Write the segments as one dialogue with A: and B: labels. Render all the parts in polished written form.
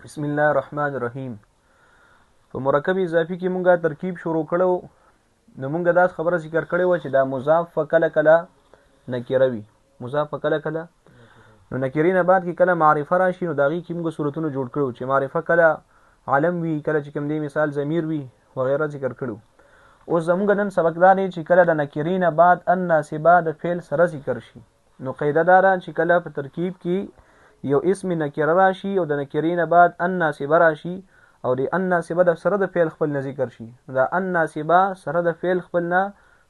A: بسم الله الرحمن الرحیم. په مرکب اضافي کې مونږه ترکیب شروع کړو، نو مونږه دا خبره ذکر کړې و چې دا مضاف کله کله نکره وي، مضاف کله کله نو نکرې نه بعد کې کله معرفه راشي، نو داغي کې موږ صورتونه جوړ کړو چې معرفه کله علم وي، کله چې کوم دی مثال ضمیر وي وغیرہ ذکر کړو. اوس زموږ نن سبق دا دی چې کله د نکرې نه بعد ان ناسبه د فعل سره ذکر شي، نو قاعده دا ده چې کله په ترکیب کې یو اسم نکره راشي او د نکرې نه بعد ان ناسبه راشي او د ان ناسبه د سره د فعل خپل نه ذکر شي، دا ان ناسبه سره د فعل خپل نه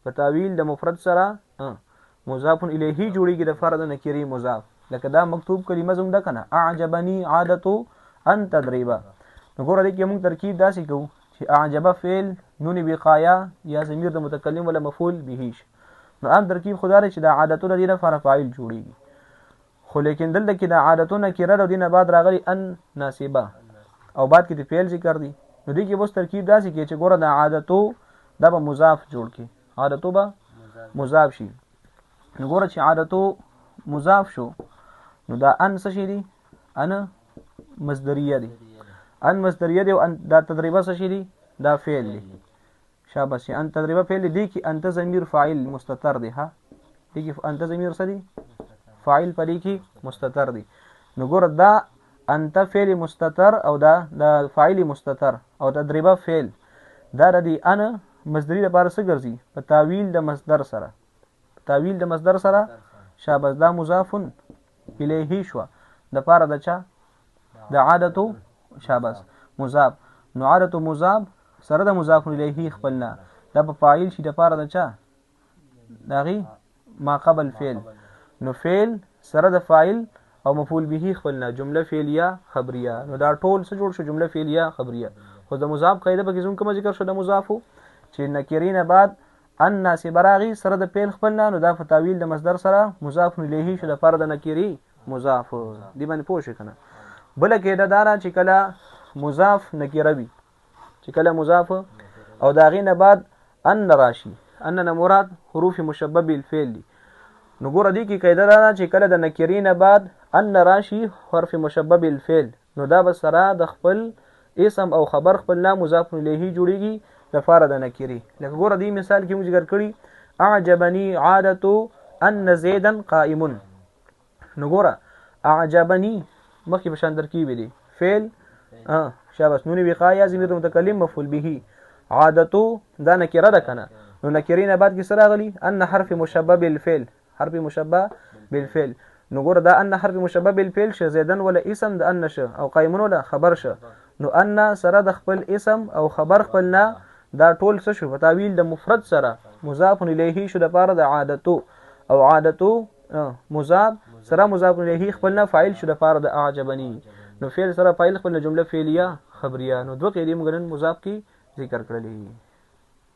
A: په تعویل د مفرد سره مضاف الیه جوړیږي د فرد نکری مضاف. لکه دا مکتوب کلمه زوم ده کنه اعجبنی عادتو ان تدریبا، نو ګوره دې کې موږ ترکیب داسې کوو چې اعجب فعل نون وقایه یا ضمیر د متکلم ولا مفعول به، نو عام ترکیب خدا لري چې دا عادتو د دې لپاره فاعل جوړیږي، خو لیکن دلته کې دا عادتو نکره د دې نه بعد راغلي ان ناسبه او بعد کې د فعل ذکر دی، نو دې کې بس ترکیب داسې کې چې ګوره دا عادتو دا به مضاف جوړ کې، عادتو به مضاف شي. نو ګوره چې عادتو مضاف شو نو دا ان څه شي دی؟ ان مصدریه دی، ان مصدریه دی او دا تدریبه څه شي دی؟ دا فعل دی. شاباش، ان تدریبه فعل دی کې انت ضمیر فاعل مستتر دی، ها دی کې انت ضمیر څه دی؟ فاعل پدې کې مستتر دی. نو ګوره دا انت فعل مستتر او دا فاعل مستتر او تدریبه فعل دا د دې ان مصدری لپاره څه ګرځي؟ په تعویل د مصدر سره، تعویل د مصدر سره. شاباش، دا مضاف الیه شو د پاره د چا؟ د عادتو. شاباش، مضاف. نو عادتو مضاف سره د مضاف الیه خپلنا دا په فاعل شي د پاره د چا؟ داغي ما قبل فعل. نو فعل سره د فاعل او مفعول به خپلنا جمله فعلیه خبریه، نو دا ټول څه جوړ شو؟ جمله فعلیه خبریه. خو د مضاف قاعده به کوم کوم ذکر شو د مضافو چې نکرین بعد ان ناسب راغي سره د فعل خپلنا، نو دا په تعویل د مصدر سره مضاف الیه شو د فرد نکری مضاف دی باندې پوه شئ کنه. بل کې دا دارا چې کله مضاف نکره وي، چې کله مضاف او دا غي نه بعد ان راشي، ان نه مراد حروف مشببه بالفعل دي. نو ګوره دی کې قاعده دا چې کله د نکرین بعد ان راشي حرف مشببه بالفعل، نو دا به سره د خپل اسم او خبر خپل نام مضاف الیه جوړیږي د فرد نکری. لکه ګوره دی مثال کې موږ ذکر کړی اعجبنی عادتو ان زیدا قائم، نو ګوره اعجبنی مخکې په شان ترکیب دی فعل شاباش نون وقایه ضمیر متکلم مفعول به، عادتو دا نکره ده کنه، نو نکرین بعد کې سره غلی ان حرف مشبه بالفعل، حرف مشبه بالفعل. نو ګوره دا ان حرف مشبه بالفعل شه زیدن ولا اسم د ان شه او قائمون ولا خبر شه، نو ان سره د خپل اسم او خبر خپلنا دا ټول څه شو؟ په تعویل د مفرد سره مضاف الیه شو د پاره د عادتو، او عادتو مضاف سره مضاف الیه خپلنا فاعل شو د پاره د اعجبنی، نو فعل سره فاعل خپل جمله فعلیه خبریه. نو دوه قاعده موږ نن مضاف کی ذکر کړلې.